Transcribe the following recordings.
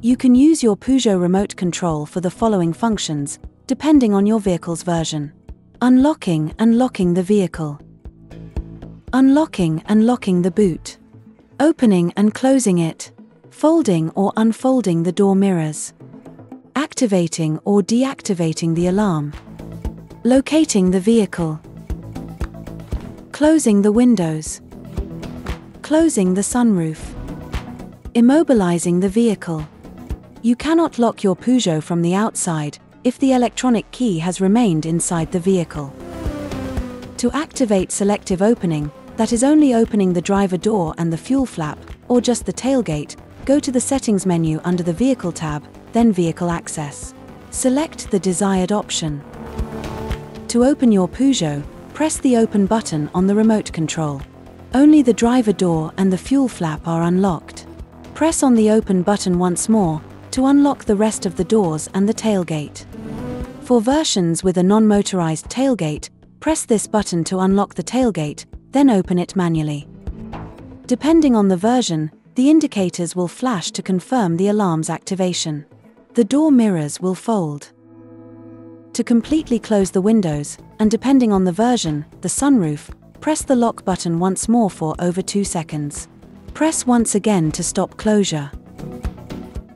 You can use your Peugeot remote control for the following functions, depending on your vehicle's version. Unlocking and locking the vehicle. Unlocking and locking the boot. Opening and closing it. Folding or unfolding the door mirrors. Activating or deactivating the alarm. Locating the vehicle. Closing the windows. Closing the sunroof. Immobilizing the vehicle. You cannot lock your Peugeot from the outside if the electronic key has remained inside the vehicle. To activate selective opening, that is only opening the driver door and the fuel flap, or just the tailgate, go to the Settings menu under the Vehicle tab, then Vehicle Access. Select the desired option. To open your Peugeot, press the Open button on the remote control. Only the driver door and the fuel flap are unlocked. Press on the Open button once more to unlock the rest of the doors and the tailgate. For versions with a non-motorized tailgate, press this button to unlock the tailgate, then open it manually. Depending on the version, the indicators will flash to confirm the alarm's activation. The door mirrors will fold. To completely close the windows, and depending on the version, the sunroof, press the lock button once more for over 2 seconds. Press once again to stop closure.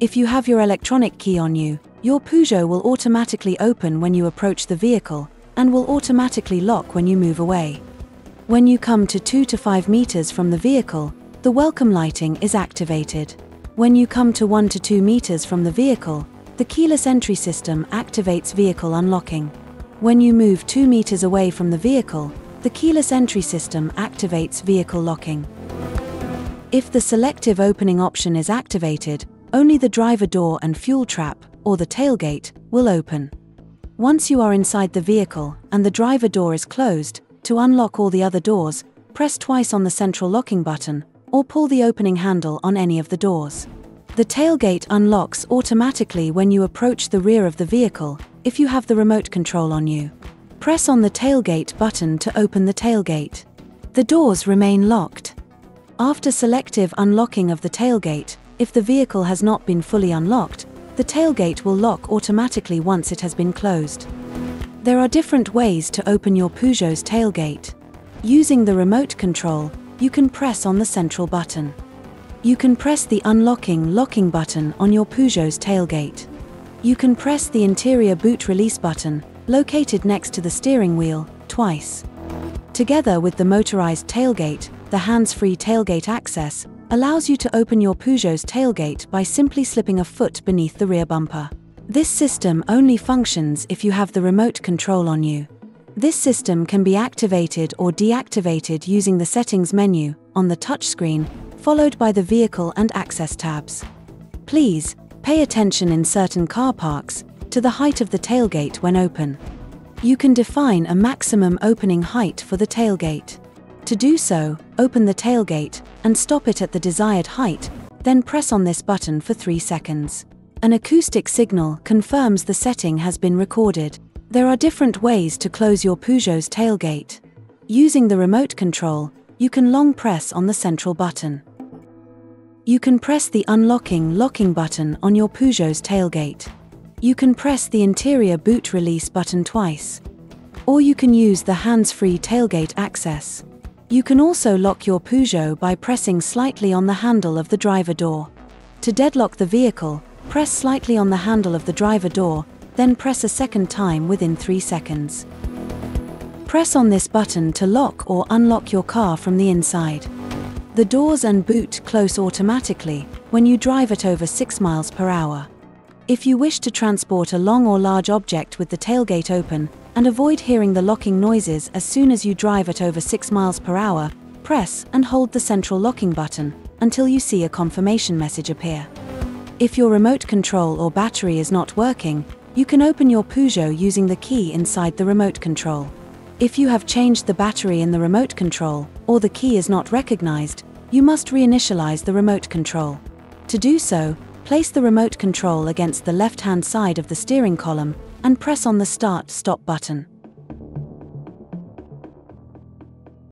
If you have your electronic key on you, your Peugeot will automatically open when you approach the vehicle, and will automatically lock when you move away. When you come to 2 to 5 meters from the vehicle, the welcome lighting is activated. When you come to 1 to 2 meters from the vehicle, the keyless entry system activates vehicle unlocking. When you move 2 meters away from the vehicle, the keyless entry system activates vehicle locking. If the selective opening option is activated, only the driver door and fuel trap, or the tailgate, will open. Once you are inside the vehicle and the driver door is closed, to unlock all the other doors, press twice on the central locking button, or pull the opening handle on any of the doors. The tailgate unlocks automatically when you approach the rear of the vehicle, if you have the remote control on you. Press on the tailgate button to open the tailgate. The doors remain locked. After selective unlocking of the tailgate, if the vehicle has not been fully unlocked, the tailgate will lock automatically once it has been closed. There are different ways to open your Peugeot's tailgate. Using the remote control, you can press on the central button. You can press the unlocking locking button on your Peugeot's tailgate. You can press the interior boot release button, located next to the steering wheel, twice. Together with the motorized tailgate, the hands-free tailgate access allows you to open your Peugeot's tailgate by simply slipping a foot beneath the rear bumper. This system only functions if you have the remote control on you. This system can be activated or deactivated using the Settings menu on the touchscreen, followed by the Vehicle and Access tabs. Please pay attention in certain car parks to the height of the tailgate when open. You can define a maximum opening height for the tailgate. To do so, open the tailgate and stop it at the desired height, then press on this button for 3 seconds. An acoustic signal confirms the setting has been recorded. There are different ways to close your Peugeot's tailgate. Using the remote control, you can long press on the central button. You can press the unlocking locking button on your Peugeot's tailgate. You can press the interior boot release button twice. Or you can use the hands-free tailgate access. You can also lock your Peugeot by pressing slightly on the handle of the driver door. To deadlock the vehicle, press slightly on the handle of the driver door, then press a second time within 3 seconds. Press on this button to lock or unlock your car from the inside. The doors and boot close automatically when you drive at over 6 miles per hour. If you wish to transport a long or large object with the tailgate open, and avoid hearing the locking noises as soon as you drive at over 6 miles per hour, press and hold the central locking button until you see a confirmation message appear. If your remote control or battery is not working, you can open your Peugeot using the key inside the remote control. If you have changed the battery in the remote control, or the key is not recognized, you must reinitialize the remote control. To do so, place the remote control against the left-hand side of the steering column and press on the Start/Stop button.